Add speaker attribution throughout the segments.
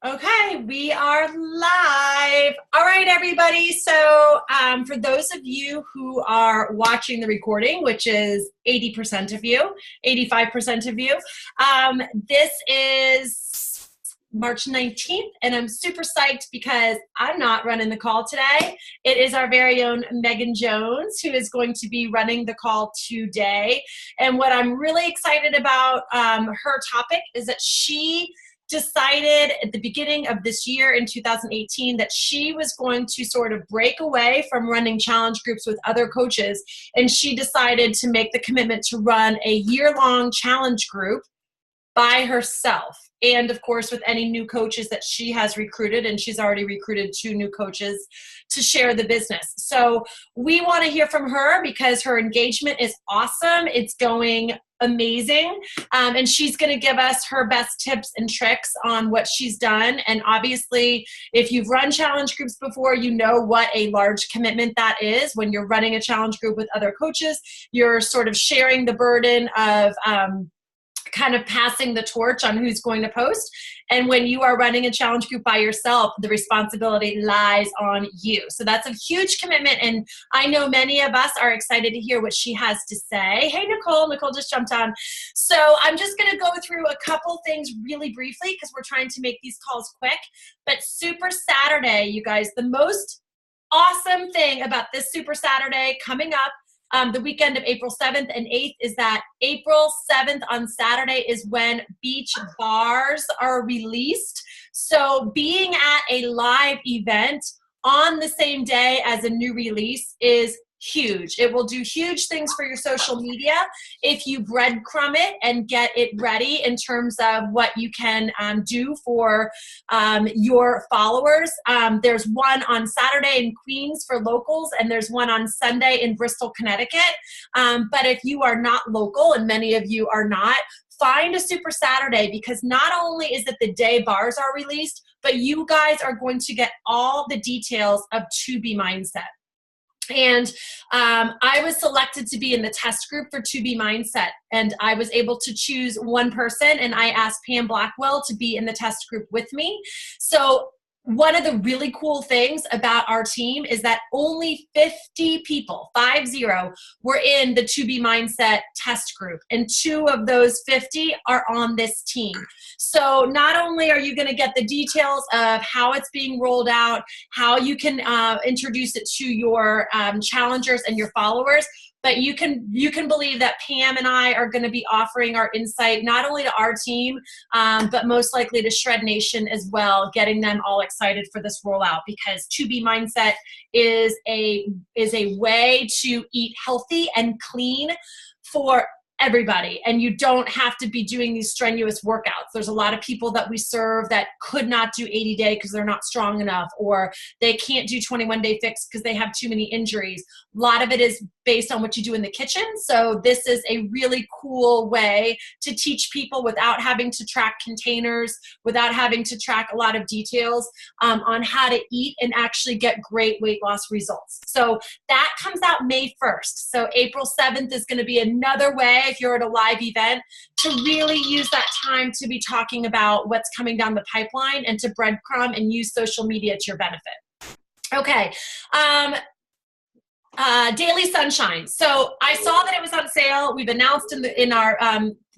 Speaker 1: Okay, we are live. All right, everybody. So for those of you who are watching the recording, which is 80% of you, 85% of you, this is March 19th, and I'm super psyched because I'm not running the call today. It is our very own Meghan Jones who is going to be running the call today. And what I'm really excited about her topic is that she decided at the beginning of this year in 2018 that she was going to sort of break away from running challenge groups with other coaches, and she decided to make the commitment to run a year-long challenge group by herself, and of course with any new coaches that she has recruited, and she's already recruited 2 new coaches to share the business. So we want to hear from her because her engagement is awesome. It's going amazing, and she's going to give us her best tips and tricks on what she's done. And obviously, if you've run challenge groups before, you know what a large commitment that is. When you're running a challenge group with other coaches, you're sort of sharing the burden of kind of passing the torch on who's going to post. And when you are running a challenge group by yourself, the responsibility lies on you. So that's a huge commitment. And I know many of us are excited to hear what she has to say. Hey, Nicole. Nicole just jumped on. So I'm just going to go through a couple things really briefly because we're trying to make these calls quick. But Super Saturday, you guys, the most awesome thing about this Super Saturday coming up, the weekend of April 7th and 8th, is that April 7th on Saturday is when beach bars are released. So being at a live event on the same day as a new release is huge. It will do huge things for your social media if you breadcrumb it and get it ready in terms of what you can do for your followers. There's one on Saturday in Queens for locals, and there's one on Sunday in Bristol, Connecticut. But if you are not local, and many of you are not, find a Super Saturday, because not only is it the day bars are released, but you guys are going to get all the details of To Be Mindset. And I was selected to be in the test group for To Be Mindset, and I was able to choose one person, and I asked Pam Blackwell to be in the test group with me. So one of the really cool things about our team is that only 50 people, 50, were in the To Be Mindset test group, and 2 of those 50 are on this team. So not only are you going to get the details of how it's being rolled out, how you can introduce it to your challengers and your followers, but you can believe that Pam and I are going to be offering our insight not only to our team, but most likely to Shred Nation as well, getting them all excited for this rollout, because To Be Mindset is a way to eat healthy and clean for everybody, and you don't have to be doing these strenuous workouts. There's a lot of people that we serve that could not do 80-day because they're not strong enough, or they can't do 21-day fix because they have too many injuries. A lot of it is based on what you do in the kitchen. So this is a really cool way to teach people without having to track containers, without having to track a lot of details on how to eat and actually get great weight loss results. So that comes out May 1st. So April 7th is going to be another way, if you're at a live event, to really use that time to be talking about what's coming down the pipeline and to breadcrumb and use social media to your benefit. Okay. Daily Sunshine. So I saw that it was on sale. We've announced in our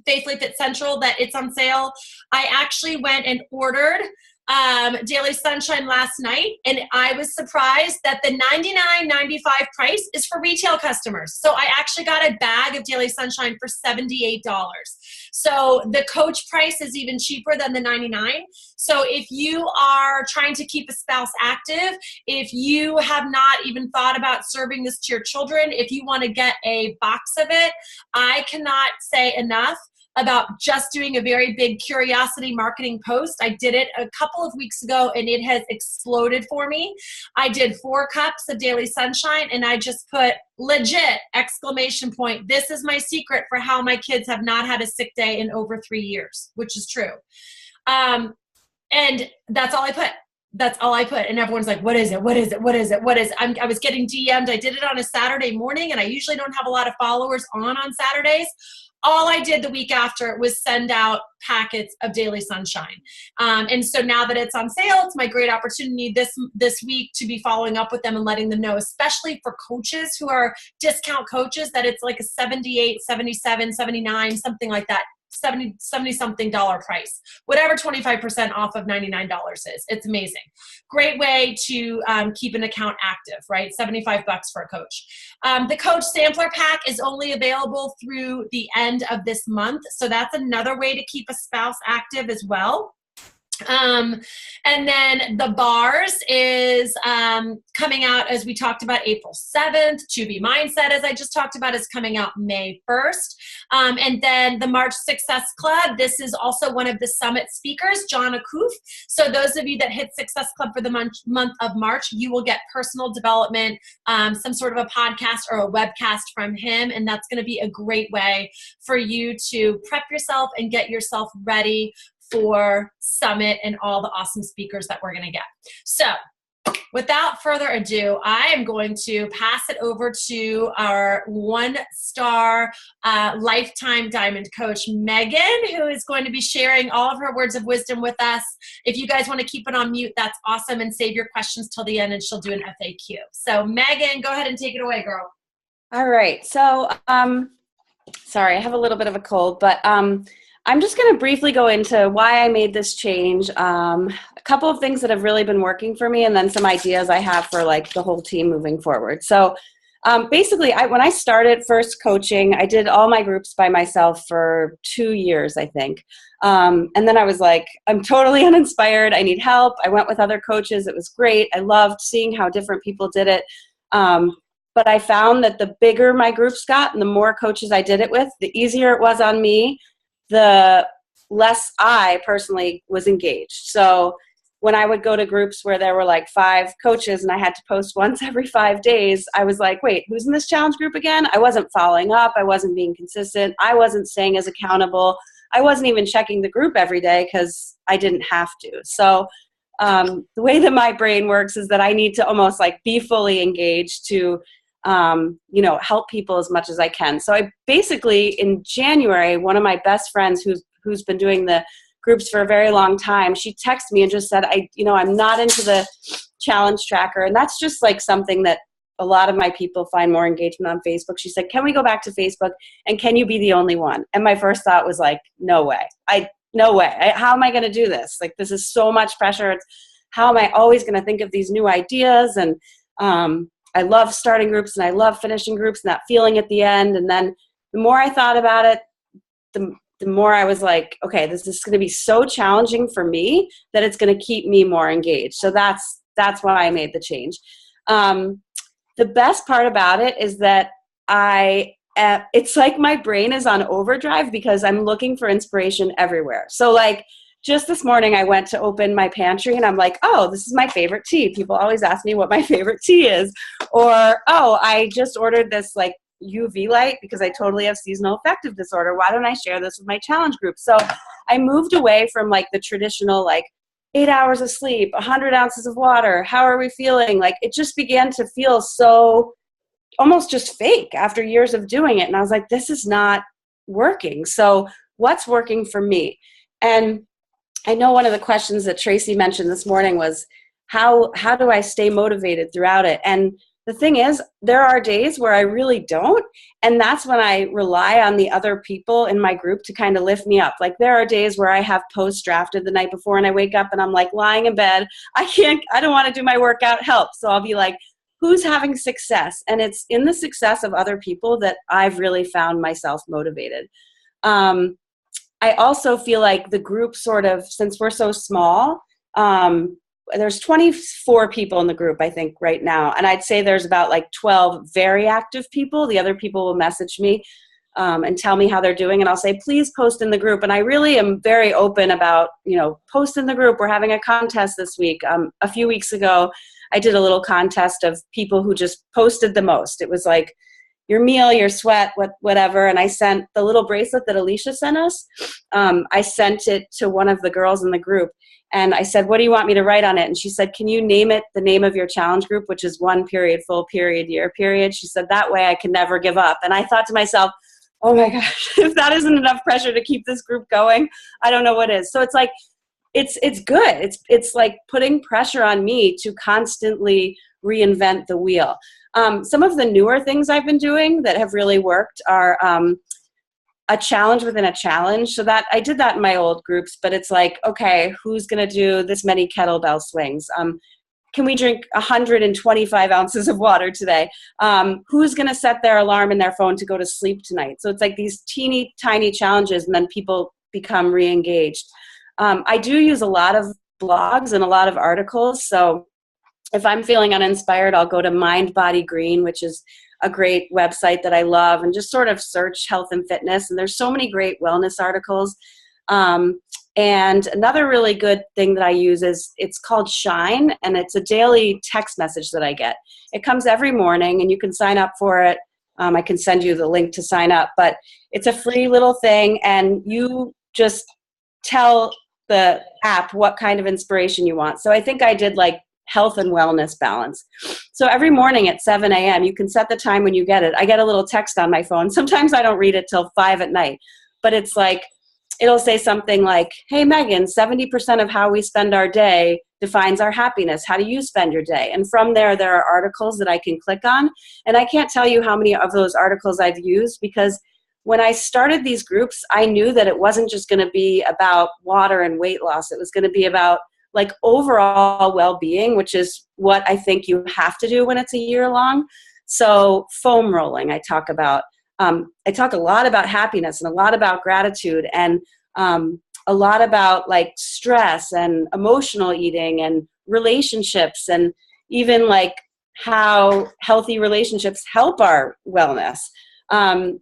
Speaker 1: Faithfully Fit Central that it's on sale. I actually went and ordered Daily Sunshine last night, and I was surprised that the $99.95 price is for retail customers. So I actually got a bag of Daily Sunshine for $78. So the coach price is even cheaper than the $99. So if you are trying to keep a spouse active, if you have not even thought about serving this to your children, if you want to get a box of it, I cannot say enough about just doing a very big curiosity marketing post. I did it a couple of weeks ago, and it has exploded for me. I did 4 cups of Daily Sunshine, and I just put legit exclamation point. This is my secret for how my kids have not had a sick day in over 3 years, which is true. And that's all I put. That's all I put. And everyone's like, what is it? What is it? What is it? What is it? I was getting DM'd. I did it on a Saturday morning, and I usually don't have a lot of followers on Saturdays. All I did the week after was send out packets of Daily Sunshine. And so now that it's on sale, it's my great opportunity this week to be following up with them and letting them know, especially for coaches who are discount coaches, that it's like a 78, 77, 79, something like that. 70 something dollar price, whatever 25% off of $99 is. It's amazing. Great way to keep an account active, right? $75 for a coach. The coach sampler pack is only available through the end of this month. So that's another way to keep a spouse active as well. And then the bars is coming out, as we talked about, April 7th. To Be Mindset, as I just talked about, is coming out May 1st. And then the March Success Club, this is also one of the summit speakers, John Akouf. So those of you that hit Success Club for the month of March, you will get personal development, some sort of a podcast or a webcast from him. And that's going to be a great way for you to prep yourself and get yourself ready for Summit and all the awesome speakers that we're going to get. So without further ado, I am going to pass it over to our 1-star lifetime diamond coach, Meghan, who is going to be sharing all of her words of wisdom with us. If you guys want to keep it on mute, that's awesome, and save your questions till the end, and she'll do an FAQ. So Meghan, go ahead and take it away, girl.
Speaker 2: All right. So, sorry, I have a little bit of a cold, but I'm just going to briefly go into why I made this change, a couple of things that have really been working for me, and then some ideas I have for like the whole team moving forward. So basically, when I started first coaching, I did all my groups by myself for 2 years, I think. And then I was like, I'm totally uninspired. I need help. I went with other coaches. It was great. I loved seeing how different people did it. But I found that the bigger my groups got and the more coaches I did it with, the easier it was on me, the less I personally was engaged. So when I would go to groups where there were like 5 coaches and I had to post once every 5 days, I was like, wait, who's in this challenge group again? I wasn't following up. I wasn't being consistent. I wasn't staying as accountable. I wasn't even checking the group every day because I didn't have to. So the way that my brain works is that I need to almost like be fully engaged to help people as much as I can. So I basically, in January, one of my best friends who's been doing the groups for a very long time, she texted me and just said, I'm not into the challenge tracker. And that's just like something that a lot of my people find more engagement on Facebook. She said, can we go back to Facebook and can you be the only one? And my first thought was like, no way. How am I going to do this? Like, this is so much pressure. How am I always going to think of these new ideas? And, I love starting groups and I love finishing groups and that feeling at the end. And then the more I thought about it, the more I was like, okay, this is going to be so challenging for me that it's going to keep me more engaged. So that's why I made the change. The best part about it is that it's like my brain is on overdrive because I'm looking for inspiration everywhere. So like, just this morning, I went to open my pantry and I'm like, oh, this is my favorite tea. People always ask me what my favorite tea is. Or, oh, I just ordered this like UV light because I totally have seasonal affective disorder. Why don't I share this with my challenge group? So I moved away from like the traditional like 8 hours of sleep, 100 ounces of water. How are we feeling? Like it just began to feel so almost just fake after years of doing it. And I was like, this is not working. So what's working for me? And I know one of the questions that Tracy mentioned this morning was, how do I stay motivated throughout it? And the thing is, there are days where I really don't. And that's when I rely on the other people in my group to kind of lift me up. Like there are days where I have posts drafted the night before and I wake up and I'm like lying in bed. I don't want to do my workout, help. So I'll be like, who's having success? And it's in the success of other people that I've really found myself motivated. I also feel like the group sort of, since we're so small, there's 24 people in the group, I think, right now. And I'd say there's about like 12 very active people. The other people will message me and tell me how they're doing. And I'll say, please post in the group. And I really am very open about, post in the group. We're having a contest this week. A few weeks ago, I did a little contest of people who just posted the most. It was like, your meal, your sweat, whatever. And I sent the little bracelet that Alicia sent us. I sent it to one of the girls in the group. And I said, what do you want me to write on it? And she said, can you name it the name of your challenge group, which is 1 period, full period, year period. She said, that way I can never give up. And I thought to myself, oh my gosh, if that isn't enough pressure to keep this group going, I don't know what is. So it's like, it's good. It's like putting pressure on me to constantly reinvent the wheel. Some of the newer things I've been doing that have really worked are a challenge within a challenge. So that I did that in my old groups, but it's like, okay, who's going to do this many kettlebell swings? Can we drink 125 ounces of water today? Who's going to set their alarm in their phone to go to sleep tonight? So it's like these teeny tiny challenges, and then people become re-engaged. I do use a lot of blogs and a lot of articles. So if I'm feeling uninspired, I'll go to Mind Body Green, which is a great website that I love, and just sort of search health and fitness. And there's so many great wellness articles. And another really good thing that I use is it's called Shine, and it's a daily text message that I get. It comes every morning, and you can sign up for it. I can send you the link to sign up, but it's a free little thing, and you just tell the app what kind of inspiration you want. So I think I did like health and wellness balance. So every morning at 7 a.m., you can set the time when you get it. I get a little text on my phone. Sometimes I don't read it till 5 at night, but it's like, it'll say something like, hey, Megan, 70% of how we spend our day defines our happiness. How do you spend your day? And from there are articles that I can click on. And I can't tell you how many of those articles I've used, because when I started these groups, I knew that it wasn't just going to be about water and weight loss. It was going to be about like overall well-being, which is what I think you have to do when it's a year long. So foam rolling, I talk about. I talk a lot about happiness and a lot about gratitude, and a lot about like stress and emotional eating and relationships, and even like how healthy relationships help our wellness.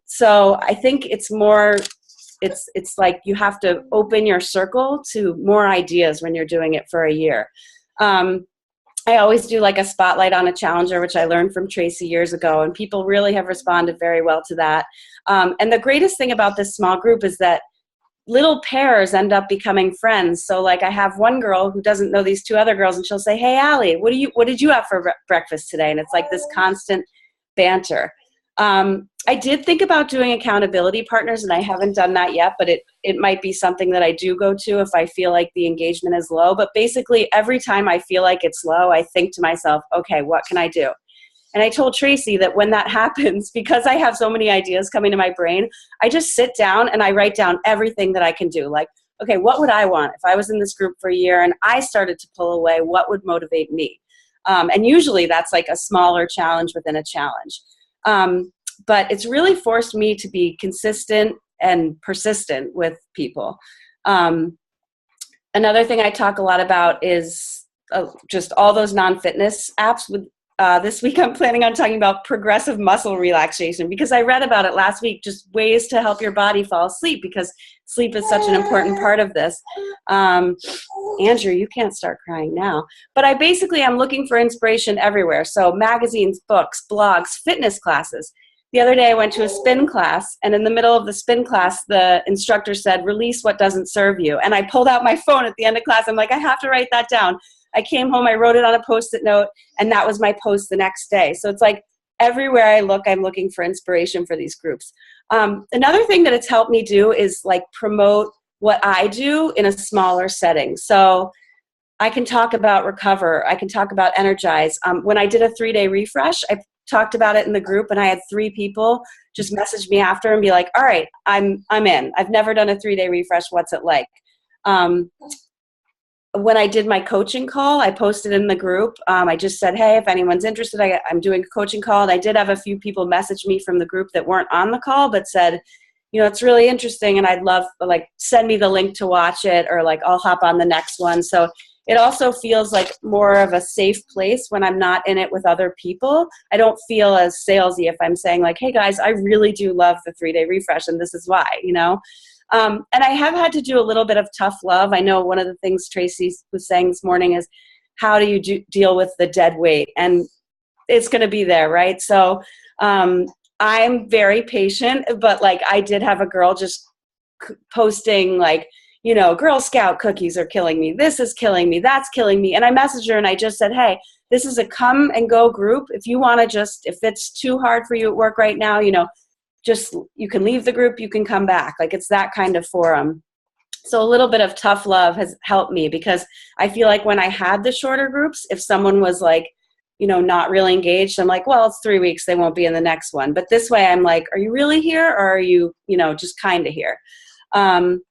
Speaker 2: So I think it's more, it's like you have to open your circle to more ideas when you're doing it for a year. I always do like a spotlight on a challenger, which I learned from Tracy years ago, and people really have responded very well to that. And the greatest thing about this small group is that little pairs end up becoming friends. So like I have one girl who doesn't know these two other girls, and she'll say, hey, Allie, what did you have for breakfast today? And it's like this constant banter. I did think about doing accountability partners, and I haven't done that yet, but it might be something that I do go to if I feel like the engagement is low. But basically every time I feel like it's low, I think to myself, okay, what can I do? And I told Tracy that when that happens, because I have so many ideas coming to my brain, I just sit down and I write down everything that I can do. Like, okay, what would I want if I was in this group for a year and I started to pull away? What would motivate me? And usually that's like a smaller challenge within a challenge. But it's really forced me to be consistent and persistent with people. Another thing I talk a lot about is just all those non-fitness apps. This week I'm planning on talking about progressive muscle relaxation, because I read about it last week, just ways to help your body fall asleep, because sleep is such an important part of this. Andrew, you can't start crying now. But I'm looking for inspiration everywhere. So magazines, books, blogs, fitness classes. The other day I went to a spin class, and in the middle of the spin class, the instructor said, release what doesn't serve you. And I pulled out my phone at the end of class. I'm like, I have to write that down. I came home, I wrote it on a Post-it note, and that was my post the next day. So it's like everywhere I look, I'm looking for inspiration for these groups. Another thing that it's helped me do is like promote what I do in a smaller setting. So I can talk about Recover. I can talk about Energize. When I did a 3-day refresh, I talked about it in the group, and I had 3 people just message me after and be like, all right, I'm in. I've never done a 3-day refresh. What's it like? When I did my coaching call, I posted in the group. I just said, hey, if anyone's interested, I'm doing a coaching call. And I did have a few people message me from the group that weren't on the call, but said, it's really interesting, and I'd love, like, send me the link to watch it, or like I'll hop on the next one. So it also feels like more of a safe place when I'm not in it with other people. I don't feel as salesy if I'm saying like, hey guys, I really do love the 3-day refresh, and this is why, And I have had to do a little bit of tough love. I know one of the things Tracy was saying this morning is, how do you deal with the dead weight? And it's going to be there, right? So I'm very patient, but like I did have a girl just posting like, Girl Scout cookies are killing me. This is killing me. That's killing me. And I messaged her and I just said, hey, this is a come and go group. If you want to if it's too hard for you at work right now, just you can leave the group, you can come back. Like it's that kind of forum. So a little bit of tough love has helped me, because I feel like when I had the shorter groups, if someone was like, not really engaged, I'm like, well, it's 3 weeks, they won't be in the next one. But this way I'm like, are you really here, or are you, just kind of here? And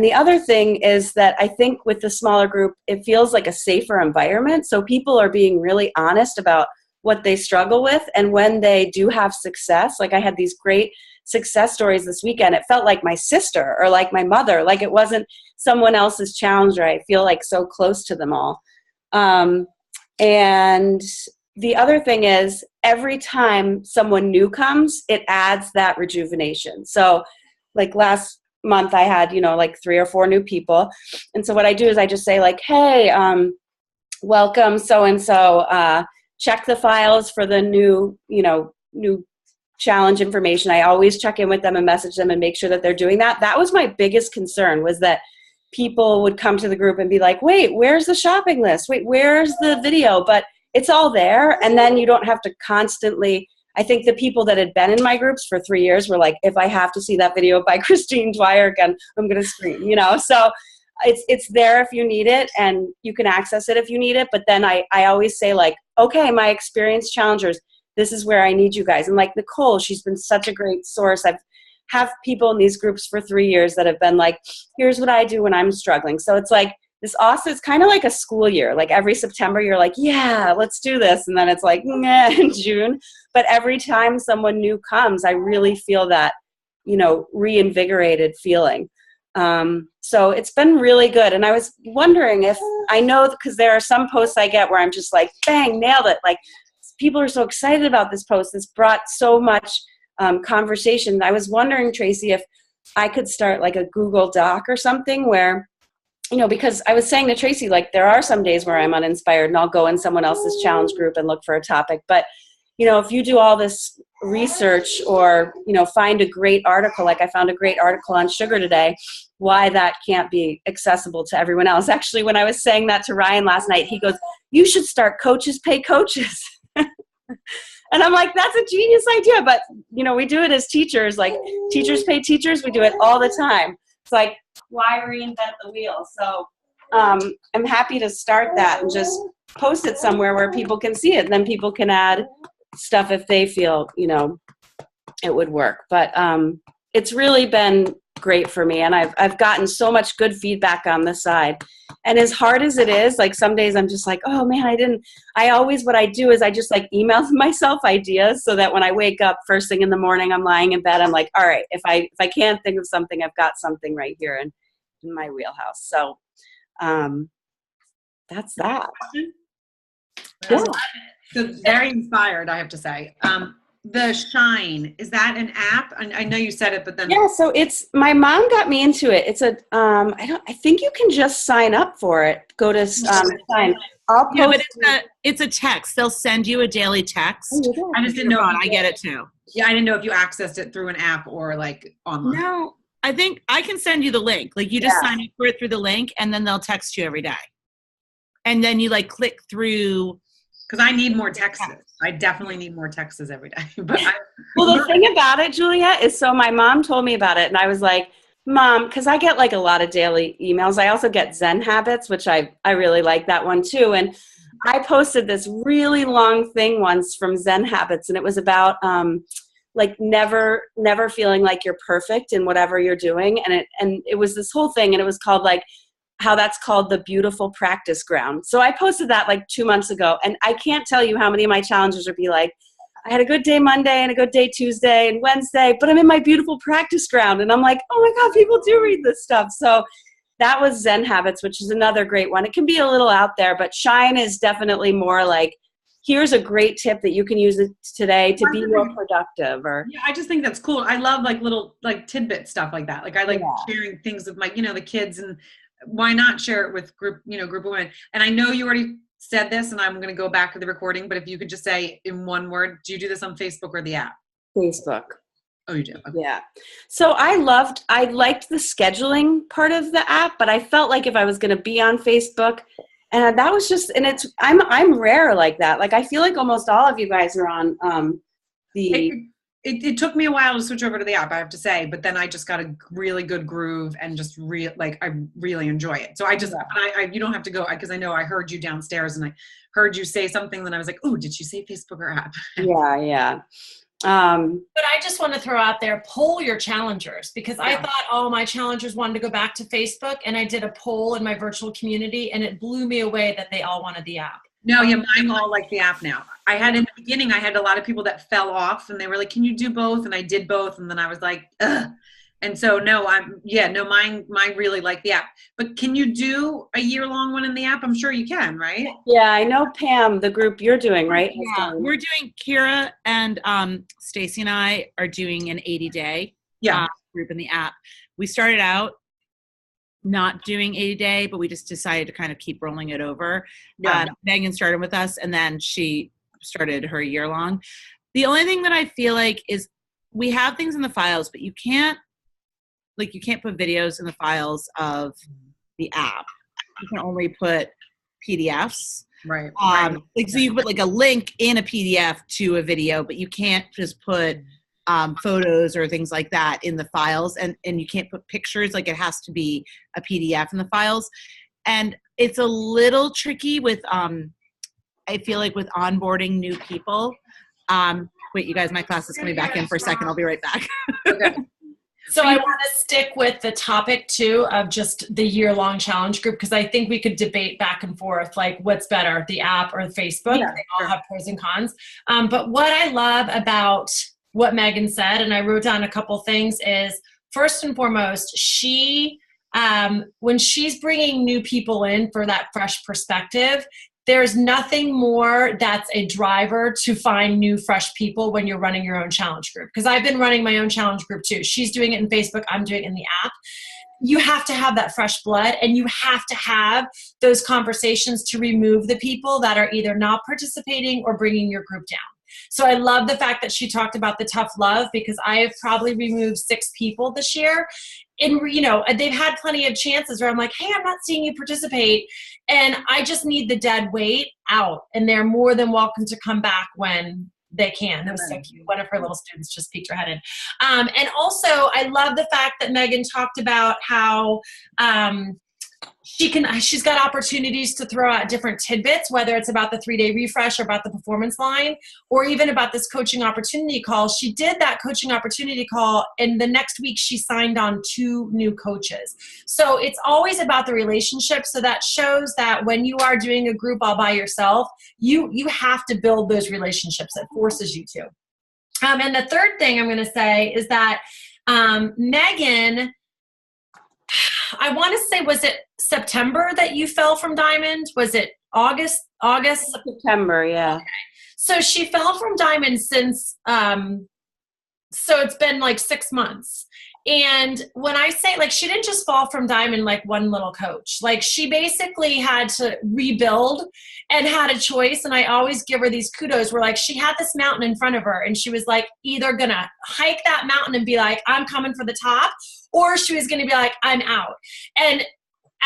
Speaker 2: the other thing is that I think with the smaller group, it feels like a safer environment. So people are being really honest about what they struggle with. And when they do have success, like I had these great success stories this weekend, it felt like my sister or like my mother, like it wasn't someone else's challenge, or I feel like so close to them all. And the other thing is, every time someone new comes, it adds that rejuvenation. So like last month I had, like 3 or 4 new people. And so what I do is I just say like, hey, welcome so-and-so, check the files for the new challenge information. I always check in with them and message them and make sure that they're doing that. That was my biggest concern, was that people would come to the group and be like, wait, where's the shopping list? Wait, where's the video? But it's all there. And then you don't have to constantly, I think the people that had been in my groups for 3 years were like, if I have to see that video by Christine Dwyer again, I'm going to scream, So it's there if you need it, and you can access it if you need it. But then I always say like, okay, my experienced challengers, this is where I need you guys. And like Nicole, she's been such a great source. I've have people in these groups for 3 years that have been like, here's what I do when I'm struggling. So it's like this also, it's kind of like a school year. Like every September you're like, yeah, let's do this. And then it's like, nah, in June. But every time someone new comes, I really feel that, reinvigorated feeling. So it's been really good. And I was wondering if, I know because there are some posts I get where I'm just like, bang, nailed it. Like people are so excited about this post. This brought so much conversation. I was wondering, Tracy, if I could start like a Google Doc or something where, because I was saying to Tracy, like there are some days where I'm uninspired and I'll go in someone else's challenge group and look for a topic. But, if you do all this research or, find a great article, like I found a great article on sugar today, why that can't be accessible to everyone else. Actually, when I was saying that to Ryan last night, he goes, you should start Coaches Pay Coaches. And I'm like, that's a genius idea. But, we do it as teachers, like teachers pay teachers. We do it all the time. It's like, why reinvent the wheel? So I'm happy to start that and just post it somewhere where people can see it. And then people can add stuff if they feel, it would work. But it's really been great for me. And I've gotten so much good feedback on this side. And as hard as it is, like some days I'm just like, oh man, what I do is I just like email myself ideas so that when I wake up first thing in the morning, I'm lying in bed, I'm like, all right, if I can't think of something, I've got something right here in my wheelhouse. So that's that.
Speaker 3: Yeah. So very inspired, I have to say. The Shine, is that an app? I know you said it, but then
Speaker 2: so it's, my mom got me into it. It's a I think you can just sign up for it. Go to Shine. I'll post.
Speaker 4: Yeah, but it's a text. They'll send you a daily text.
Speaker 2: Oh,
Speaker 3: I just didn't know.
Speaker 4: I get it too.
Speaker 3: Yeah, I didn't know if you accessed it through an app or like online.
Speaker 4: No, I think I can send you the link. Like you just sign up for it through the link, and then they'll text you every day. And then you like click through.
Speaker 3: Because I need more texts. I definitely need more texts every day. But
Speaker 2: well, the thing about it, Julia, is so my mom told me about it, and I was like, Mom, because I get like a lot of daily emails. I also get Zen Habits, which I really like that one too. And I posted this really long thing once from Zen Habits, and it was about like never feeling like you're perfect in whatever you're doing. And it was this whole thing, and it was called like how that's called the beautiful practice ground. So I posted that like 2 months ago, and I can't tell you how many of my challengers would be like, I had a good day Monday and a good day Tuesday and Wednesday, but I'm in my beautiful practice ground. And I'm like, oh my God, people do read this stuff. So that was Zen Habits, which is another great one. It can be a little out there, but Shine is definitely more like, here's a great tip that you can use today to be more productive. Or
Speaker 3: yeah, I just think that's cool. I love like little like tidbit stuff like that. Like I like sharing things with my, the kids, and why not share it with group of women? And I know you already said this, and I'm going to go back to the recording, but if you could just say in one word, do you do this on Facebook or the app?
Speaker 2: Facebook.
Speaker 3: Oh, you do? Okay.
Speaker 2: Yeah. So I liked the scheduling part of the app, but I felt like if I was going to be on Facebook, and that was just, and I'm rare like that. Like, I feel like almost all of you guys are on
Speaker 3: It took me a while to switch over to the app, I have to say, but then I just got a really good groove and just I really enjoy it. So you don't have to go, because I know I heard you downstairs and I heard you say something, then I was like, oh, did she say Facebook or app?
Speaker 2: Yeah.
Speaker 1: But I just want to throw out there, poll your challengers, because I thought all my challengers wanted to go back to Facebook, and I did a poll in my virtual community, and it blew me away that they all wanted the app.
Speaker 3: No, yeah, mine all like the app now. I had in the beginning, I had a lot of people that fell off, and they were like, "Can you do both?" And I did both, and then I was like, "Ugh." And so mine really like the app. But can you do a year-long one in the app? I'm sure you can, right?
Speaker 2: Yeah, I know Pam, the group you're doing, right?
Speaker 4: Yeah, we're doing, Kira and Stacy and I are doing an 80-day group in the app. We started out not doing 80-day, but we just decided to kind of keep rolling it over. Megan started with us, and then she started her year-long. The only thing that I feel like is we have things in the files, but you can't put videos in the files of the app. You can only put PDFs.
Speaker 3: Right.
Speaker 4: So you put like a link in a PDF to a video, but you can't just put photos or things like that in the files, and you can't put pictures. Like, it has to be a PDF in the files. And it's a little tricky with I feel like with onboarding new people. Wait, you guys, my class is coming back in for a second. I'll be right back.
Speaker 3: Okay.
Speaker 1: So I want to stick with the topic too of just the year-long challenge group, because I think we could debate back and forth, like what's better, the app or Facebook.
Speaker 2: Yeah,
Speaker 1: they all have pros and cons. But what I love about what Meghan said, and I wrote down a couple things, is first and foremost, she, when she's bringing new people in for that fresh perspective, there's nothing more that's a driver to find new, fresh people when you're running your own challenge group. Because I've been running my own challenge group too. She's doing it in Facebook. I'm doing it in the app. You have to have that fresh blood, and you have to have those conversations to remove the people that are either not participating or bringing your group down. So I love the fact that she talked about the tough love, because I have probably removed 6 people this year. And, they've had plenty of chances where I'm like, hey, I'm not seeing you participate, and I just need the dead weight out. And they're more than welcome to come back when they can. That was so cute. One of her little students just peeked her head in. And also, I love the fact that Meghan talked about how she's got opportunities to throw out different tidbits, whether it's about the 3-day refresh or about the performance line, or even about this coaching opportunity call. She did that coaching opportunity call, and the next week she signed on 2 new coaches. So it's always about the relationship. So that shows that when you are doing a group all by yourself, you have to build those relationships. It forces you to. And the third thing I'm going to say is that Meghan, I want to say, was it September that you fell from Diamond? Was it August?
Speaker 2: September, yeah.
Speaker 1: Okay. So she fell from Diamond since, so it's been like 6 months. And when I say, like, she didn't just fall from Diamond like one little coach. Like, she basically had to rebuild and had a choice. And I always give her these kudos where, like, she had this mountain in front of her, and she was like either gonna hike that mountain and be like, I'm coming for the top, or she was gonna be like, I'm out. And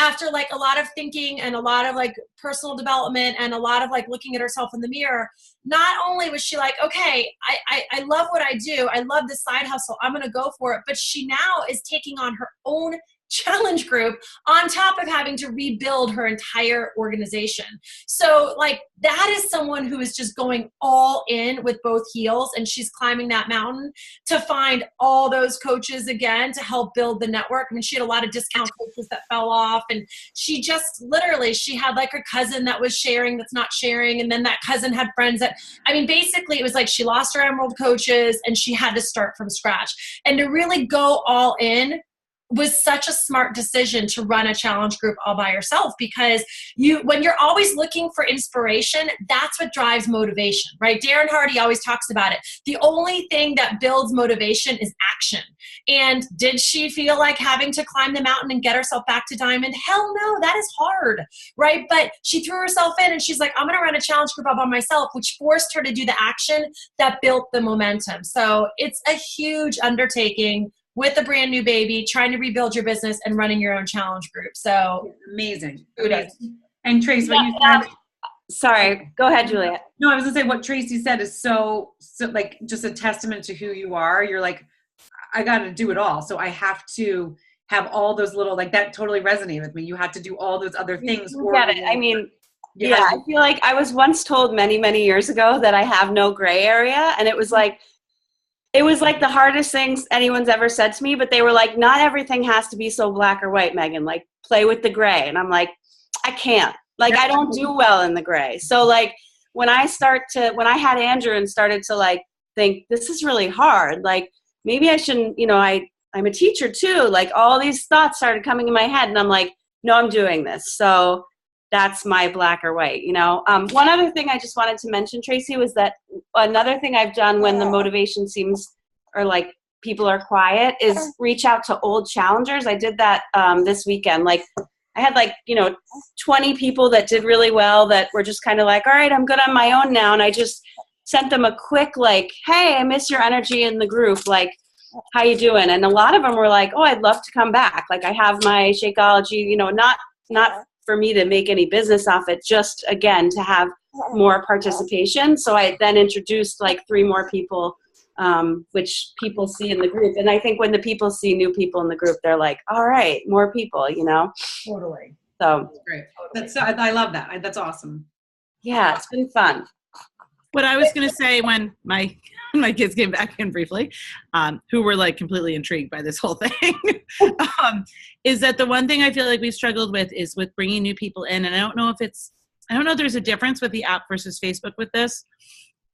Speaker 1: after like a lot of thinking and a lot of like personal development and a lot of like looking at herself in the mirror, not only was she like, okay, I love what I do. I love this side hustle. I'm going to go for it. But she now is taking on her own challenge group on top of having to rebuild her entire organization. So like, that is someone who is just going all in with both heels, and she's climbing that mountain to find all those coaches again to help build the network. I mean, she had a lot of discount coaches that fell off, and she just literally, she had like her cousin that was sharing that's not sharing, and then that cousin had friends that, I mean, basically it was like she lost her Emerald coaches and she had to start from scratch. And to really go all in was such a smart decision to run a challenge group all by yourself, because when you're always looking for inspiration, that's what drives motivation, right? Darren Hardy always talks about it. The only thing that builds motivation is action. And did she feel like having to climb the mountain and get herself back to diamond? Hell no, that is hard, right? But she threw herself in and she's like, I'm going to run a challenge group all by myself, which forced her to do the action that built the momentum. So it's a huge undertaking with a brand new baby, trying to rebuild your business and running your own challenge group. So
Speaker 3: amazing. And Trace,
Speaker 2: sorry, go ahead, Juliet.
Speaker 3: No, I was gonna say what Tracy said is so like just a testament to who you are. You're like, I got to do it all. So I have to have all those little, like that totally resonated with me. You have to do all those other things.
Speaker 2: Get it. I mean, yeah, I feel like I was once told many, many years ago that I have no gray area. And it was like the hardest things anyone's ever said to me, but they were like, not everything has to be so black or white, Meghan, like play with the gray. And I'm like, I can't, like, I don't do well in the gray. So like when I had Andrew and started to like think this is really hard, like maybe I shouldn't, I'm a teacher too. Like all these thoughts started coming in my head and I'm like, no, I'm doing this. So that's my black or white, One other thing I just wanted to mention, Tracy, was that another thing I've done when the motivation seems, or like people are quiet, is reach out to old challengers. I did that this weekend. Like I had 20 people that did really well that were just kind of like, all right, I'm good on my own now. And I just sent them a quick like, hey, I miss your energy in the group. Like, how you doing? And a lot of them were like, oh, I'd love to come back. Like I have my Shakeology, not for me to make any business off it, just again to have more participation. So I then introduced like 3 more people, which people see in the group. And I think when the people see new people in the group, they're like, all right, more people,
Speaker 1: Totally.
Speaker 2: So
Speaker 3: that's great. I love that. That's awesome.
Speaker 2: Yeah, it's been fun.
Speaker 4: What I was going to say when my kids came back in briefly, who were like completely intrigued by this whole thing, is that the one thing I feel like we've struggled with is with bringing new people in. And I don't know if there's a difference with the app versus Facebook with this,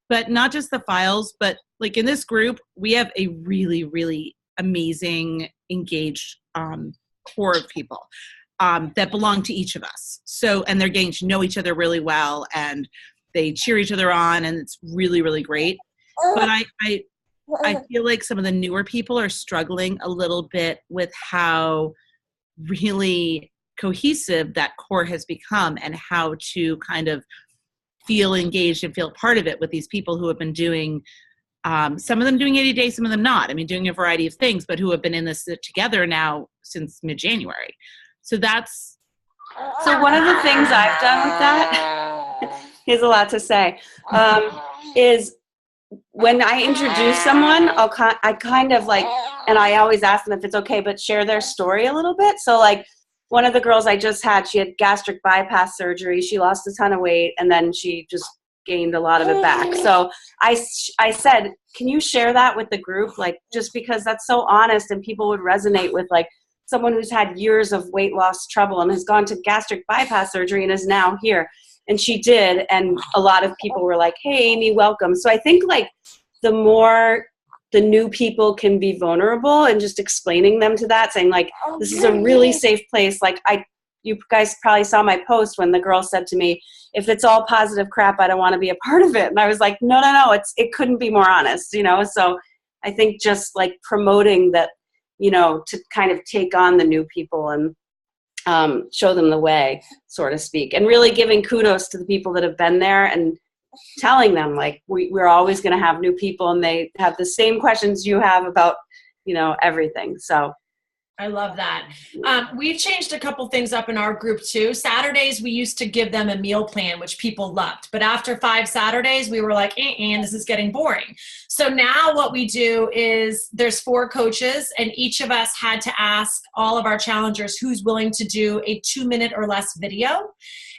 Speaker 4: but not just the files, but like in this group, we have a really, really amazing, engaged core of people that belong to each of us. So, and they're getting to know each other really well and they cheer each other on and it's really, really great. But I feel like some of the newer people are struggling a little bit with how really cohesive that core has become and how to kind of feel engaged and feel part of it with these people who have been doing, some of them doing 80 days, some of them not. I mean, doing a variety of things, but who have been in this together now since mid-January. So
Speaker 2: one of the things I've done with that, he has a lot to say, is when I introduce someone, I kind of like, and I always ask them if it's okay, but share their story a little bit. So like one of the girls I just had, she had gastric bypass surgery. She lost a ton of weight and then she just gained a lot of it back. So I said, can you share that with the group? Like, just because that's so honest and people would resonate with like someone who's had years of weight loss trouble and has gone to gastric bypass surgery and is now here. And she did, and a lot of people were like, hey, Amy, welcome. So I think like the more the new people can be vulnerable and just explaining them to that, saying like, this is a really safe place. Like you guys probably saw my post when the girl said to me, if it's all positive crap, I don't want to be a part of it. And I was like, no, it couldn't be more honest, So I think just like promoting that, to kind of take on the new people and show them the way, so to speak, and really giving kudos to the people that have been there and telling them like we're always going to have new people and they have the same questions you have about everything. So
Speaker 1: I love that. We've changed a couple things up in our group too. Saturdays, we used to give them a meal plan, which people loved. But after 5 Saturdays, we were like, this is getting boring. So now what we do is there's 4 coaches and each of us had to ask all of our challengers who's willing to do a 2-minute or less video.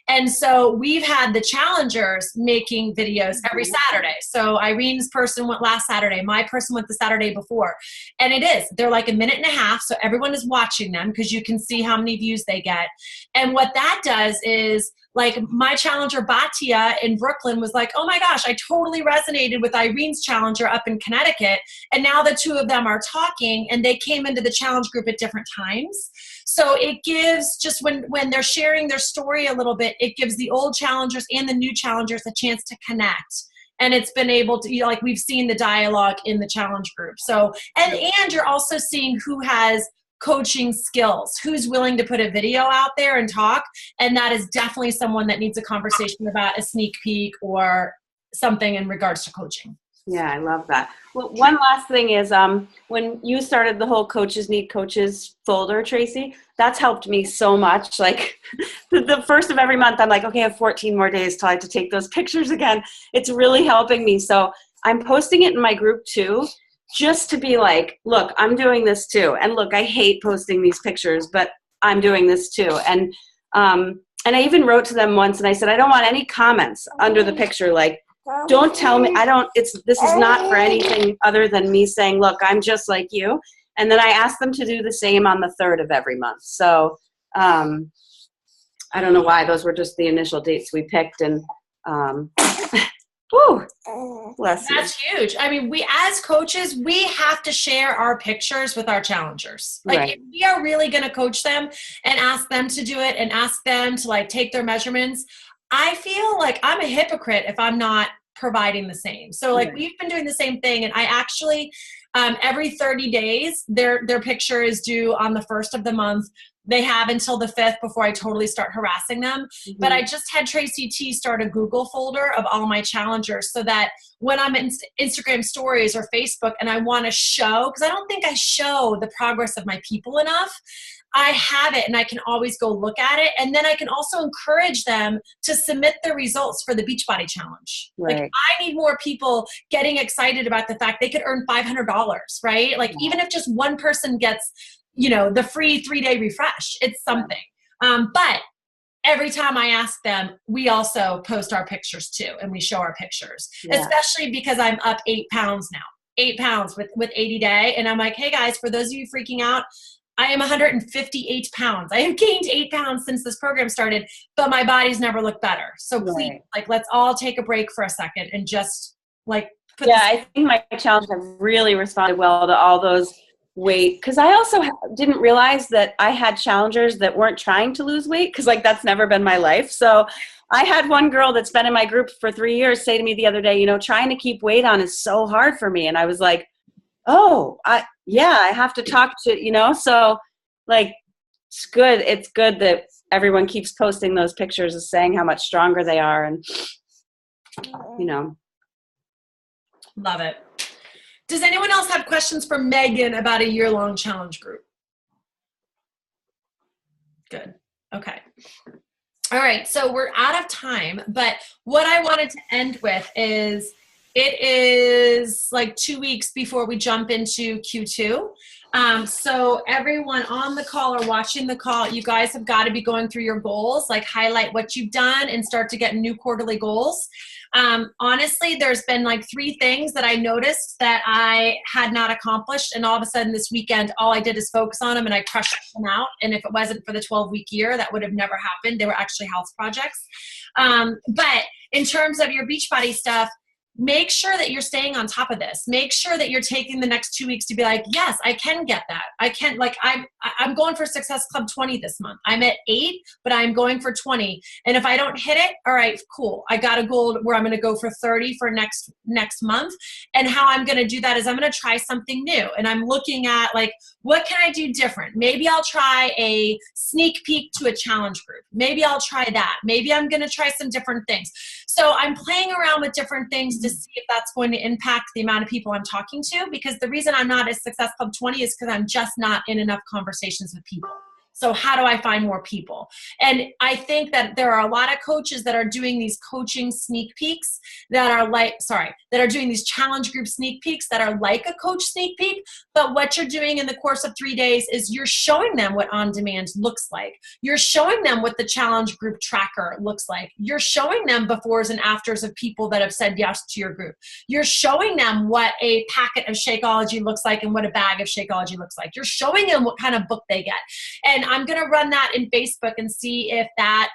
Speaker 1: And so we've had the challengers making videos every Saturday. So Irene's person went last Saturday. My person went the Saturday before. And they're like 1.5 minutes. So everyone is watching them because you can see how many views they get. And what that does is Like my challenger Batia in Brooklyn was like, oh my gosh, I totally resonated with Irene's challenger up in Connecticut. And now the two of them are talking, and they came into the challenge group at different times. So it gives, just when they're sharing their story a little bit, it gives the old challengers and the new challengers a chance to connect. And it's been able to, like we've seen the dialogue in the challenge group. So, and you're also seeing who has coaching skills, who's willing to put a video out there and talk. And that is definitely someone that needs a conversation about a sneak peek or something in regards to coaching.
Speaker 2: Yeah, I love that. Well, one last thing is when you started the whole Coaches Need Coaches folder, Tracy, that's helped me so much. Like the first of every month, I'm like, okay, I have 14 more days till I have to take those pictures again. It's really helping me. So I'm posting it in my group too, just to be like, look, I'm doing this too. And look, I hate posting these pictures, but I'm doing this too. And I even wrote to them once and I said, I don't want any comments under the picture. Like, don't tell me, this is not for anything other than me saying, look, I'm just like you. And then I asked them to do the same on the 3rd of every month. So I don't know why, those were just the initial dates we picked. And whew, bless you.
Speaker 1: That's huge. I mean, we as coaches, we have to share our pictures with our challengers. Like
Speaker 2: Right.
Speaker 1: if we are really going to coach them and ask them to do it and ask them to like take their measurements, I feel like I'm a hypocrite if I'm not providing the same. So like we've been doing the same thing, and I actually every 30 days their picture is due on the 1st of the month. They have until the 5th before I totally start harassing them. Mm-hmm. But I just had Tracy T start a Google folder of all my challengers so that when I'm in Instagram stories or Facebook and I want to show, because I don't think I show the progress of my people enough, I have it and I can always go look at it. And then I can also encourage them to submit their results for the Beachbody Challenge.
Speaker 2: Right.
Speaker 1: Like I need more people getting excited about the fact they could earn $500, right? Like even if just one person gets, the free 3-day refresh, it's something. But every time I ask them, we also post our pictures too. And we show our pictures, especially because I'm up 8 pounds now, 8 pounds with 80 day. And I'm like, hey guys, for those of you freaking out, I am 158 pounds. I have gained 8 pounds since this program started, but my body's never looked better. So please, let's all take a break for a second and just put
Speaker 2: I think my challenge have really responded well to all those weight, because I also didn't realize that I had challengers that weren't trying to lose weight, because that's never been my life. So I had one girl that's been in my group for 3 years say to me the other day, trying to keep weight on is so hard for me. And I was like, oh, I have to talk to, so it's good. It's good that everyone keeps posting those pictures of saying how much stronger they are. And,
Speaker 1: Love it. Does anyone else have questions for Megan about a year-long challenge group? Good. Okay. All right. So we're out of time, but what I wanted to end with is it is 2 weeks before we jump into Q2. So everyone on the call or watching the call, you guys have got to be going through your goals, highlight what you've done and start to get new quarterly goals. Honestly, there's been 3 things that I noticed that I had not accomplished. And all of a sudden this weekend, all I did is focus on them and I crushed them out. And if it wasn't for the 12-week year, that would have never happened. They were actually health projects. But in terms of your Beachbody stuff, make sure that you're staying on top of this. Make sure that you're taking the next 2 weeks to be like, yes, I can get that. I can, I'm going for Success Club 20 this month. I'm at 8, but I'm going for 20. And if I don't hit it, all right, cool. I got a goal where I'm going to go for 30 for next month. And how I'm going to do that is I'm going to try something new. And I'm looking at what can I do different? Maybe I'll try a sneak peek to a challenge group. Maybe I'll try that. Maybe I'm going to try some different things. So I'm playing around with different things to see if that's going to impact the amount of people I'm talking to, because the reason I'm not at Success Club 20 is because I'm just not in enough conversations with people. So how do I find more people? And I think that there are a lot of coaches that are doing these coaching sneak peeks that are doing these challenge group sneak peeks that are like a coach sneak peek. But what you're doing in the course of 3 days is you're showing them what on-demand looks like. You're showing them what the challenge group tracker looks like. You're showing them befores and afters of people that have said yes to your group. You're showing them what a packet of Shakeology looks like and what a bag of Shakeology looks like. You're showing them what kind of book they get. And I'm going to run that in Facebook and see if that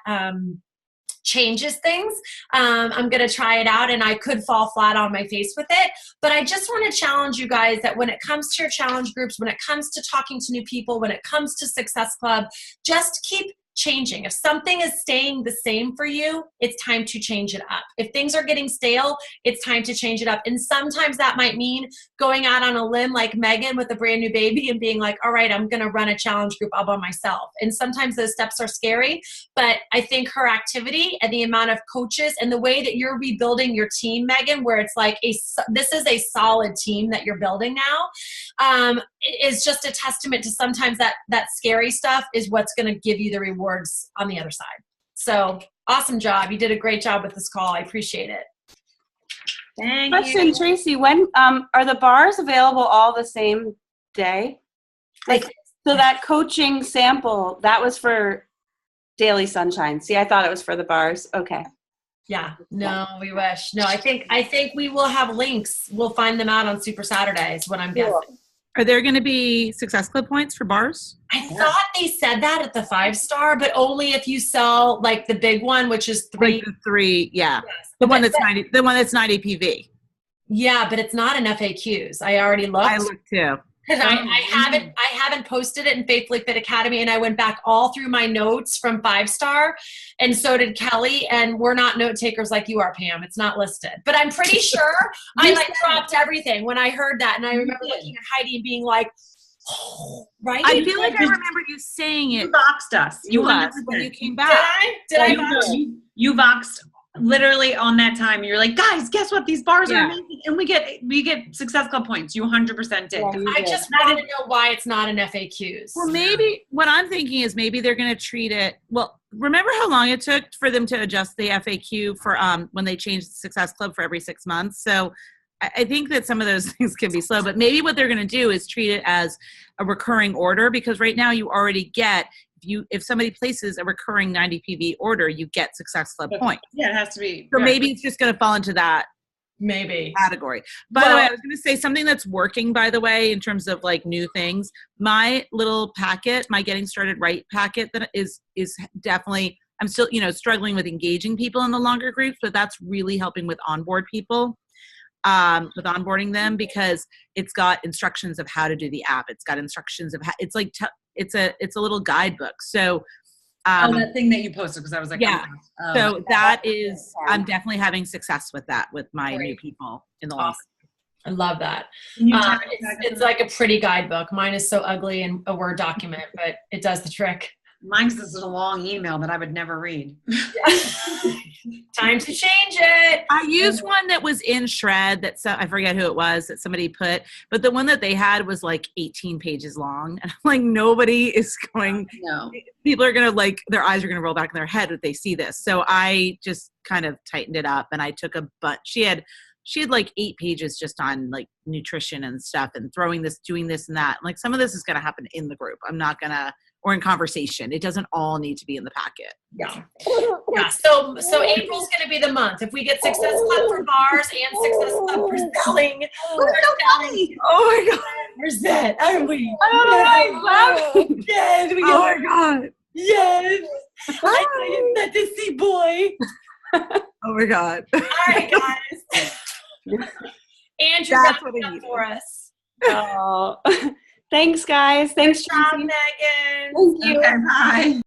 Speaker 1: changes things. I'm going to try it out, and I could fall flat on my face with it. But I just want to challenge you guys that when it comes to your challenge groups, when it comes to talking to new people, when it comes to Success Club, just keep changing. If something is staying the same for you, it's time to change it up. If things are getting stale, it's time to change it up. And sometimes that might mean going out on a limb like Meghan with a brand new baby and being like, all right, I'm going to run a challenge group all by myself. And sometimes those steps are scary, but I think her activity and the amount of coaches and the way that you're rebuilding your team, Meghan, where it's like this is a solid team that you're building now, is just a testament to sometimes that scary stuff is what's going to give you the rewards on the other side. So awesome job. You did a great job with this call. I appreciate it.
Speaker 3: Thank
Speaker 2: Question,
Speaker 3: you.
Speaker 2: Tracy, when are the bars available all the same day? Like, so that coaching sample, that was for Daily Sunshine. See, I thought it was for the bars. Okay.
Speaker 1: Yeah, no, we wish. No, I think we will have links. We'll find them out on Super Saturdays, what I'm guessing.
Speaker 4: Are there going to be Success Club points for bars?
Speaker 1: I thought they said that at the 5-star, but only if you sell like the big one, which is 3.
Speaker 4: Like the 3, yeah.
Speaker 1: Yes.
Speaker 4: The one that's 90 PV.
Speaker 1: Yeah, but it's not in FAQs. I already looked.
Speaker 4: I looked too.
Speaker 1: Because I haven't posted it in Faithfully Fit Academy, and I went back all through my notes from 5-star, and so did Kelly, and we're not note takers like you are, Pam. It's not listed. But I'm pretty sure I dropped everything when I heard that, and I remember looking at Heidi and being like, oh, right?
Speaker 4: I feel like I remember you saying it.
Speaker 3: You boxed us.
Speaker 4: You when you came back.
Speaker 1: Did I?
Speaker 3: You boxed literally on that time. You're like, guys, guess what? These bars are amazing, and we get Success Club points. You 100% did.
Speaker 2: Yeah,
Speaker 1: I just want to know why it's not in FAQs.
Speaker 4: Well, maybe what I'm thinking is maybe they're going to treat it. Well, remember how long it took for them to adjust the FAQ for when they changed the Success Club for every 6 months? So I think that some of those things can be slow, but maybe what they're going to do is treat it as a recurring order, because right now you already get, if somebody places a recurring 90 PV order, you get Success Club points.
Speaker 3: Yeah, it has to be.
Speaker 4: So maybe it's just going to fall into that category. By the way, I was going to say something that's working, by the way, in terms of like new things. My little packet, my Getting Started Right packet, that is definitely, I'm still, struggling with engaging people in the longer groups, but that's really helping with onboard people. With onboarding them, because it's got instructions of how to do the app. It's got instructions of how, it's like, it's a little guidebook. So,
Speaker 3: that thing that you posted, because I was like,
Speaker 4: yeah. So that is, I'm definitely having success with that with my new people in the last.
Speaker 1: I love that. It's like a pretty guidebook. Mine is so ugly in a Word document, but it does the trick.
Speaker 3: Mine's this is a long email that I would never read.
Speaker 1: Time to change it.
Speaker 4: I used one that was in Shred I forget who it was that somebody put, but the one that they had was like 18 pages long. And I'm like, nobody is going, people are going to like, their eyes are going to roll back in their head if they see this. So I just kind of tightened it up, and I took a bunch. She had like 8 pages just on like nutrition and stuff, and doing this and that. Like some of this is going to happen in the group. I'm not going to, or in conversation. It doesn't all need to be in the packet.
Speaker 1: Yeah. So April's going to be the month. If we get Success Club for bars and Success Club for selling.
Speaker 3: Oh my God.
Speaker 1: Where's that? Are we?
Speaker 2: Oh,
Speaker 1: yes.
Speaker 4: Oh my God.
Speaker 1: Yes. I know you're not the sea boy.
Speaker 4: Oh my God.
Speaker 1: All right, guys. Andrew,
Speaker 4: that's what
Speaker 1: up for us.
Speaker 2: Oh. Thanks, guys. Thanks,
Speaker 1: Good job,
Speaker 2: Tracy.
Speaker 1: Meghan.
Speaker 2: Thank you.
Speaker 3: Okay, bye.